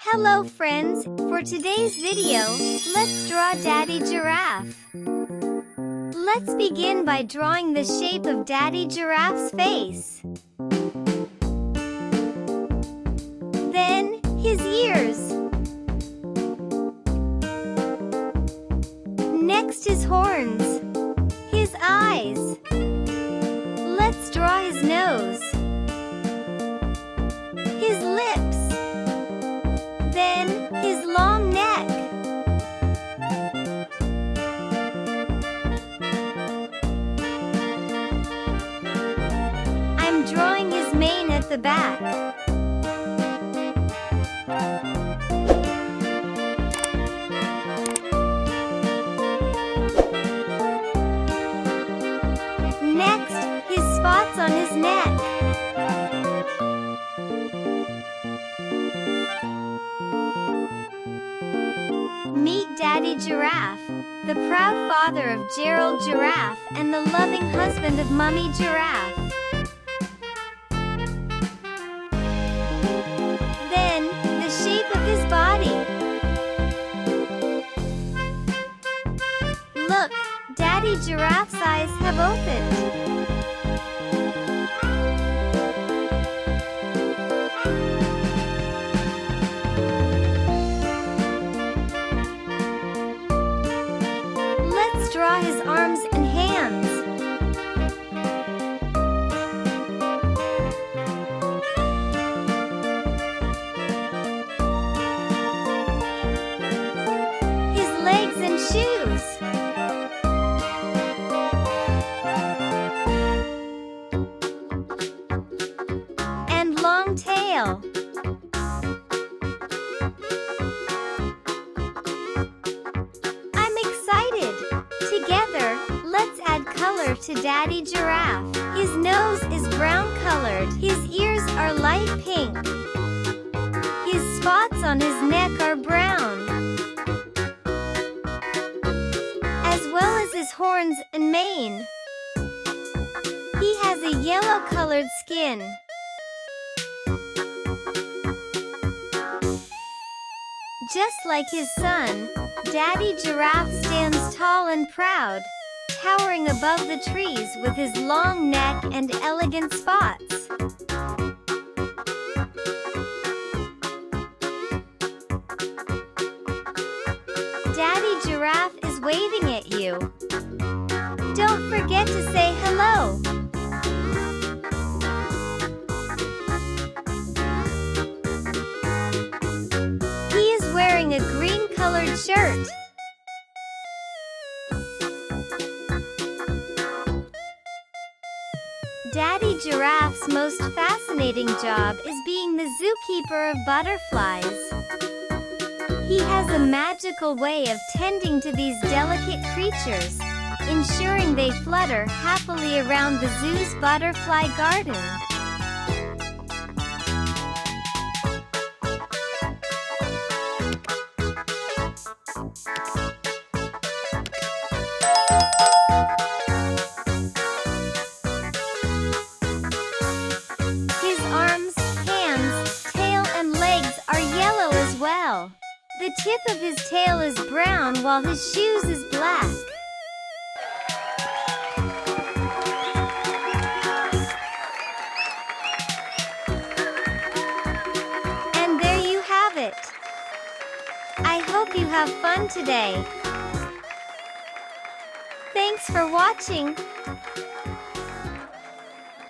Hello friends, for today's video, let's draw Daddy Giraffe. Let's begin by drawing the shape of Daddy Giraffe's face. Then, his ears. Next his horns. His eyes. Let's draw his nose. His lips. Then, his long neck. I'm drawing his mane at the back. Next, his spots on his neck. Meet Daddy Giraffe, the proud father of Gerald Giraffe and the loving husband of Mummy Giraffe. Then, the shape of his body. Look, Daddy Giraffe's eyes have opened. Let's draw his arms and hands. His legs and shoes. And long tail. I'm excited! Together, let's add color to Daddy Giraffe. His nose is brown colored. His ears are light pink. His spots on his neck are brown, as well as his horns and mane. He has a yellow colored skin. Just like his son, Daddy Giraffe stands tall and proud, towering above the trees with his long neck and elegant spots. Daddy Giraffe is waving at you. Don't forget to say hello. He is wearing a green-colored shirt. Daddy Giraffe's most fascinating job is being the zookeeper of butterflies. He has a magical way of tending to these delicate creatures, ensuring they flutter happily around the zoo's butterfly garden. His arms, hands, tail, and legs are yellow as well. The tip of his tail is brown while his shoes is black. And there you have it. I hope you have fun today. Thanks for watching.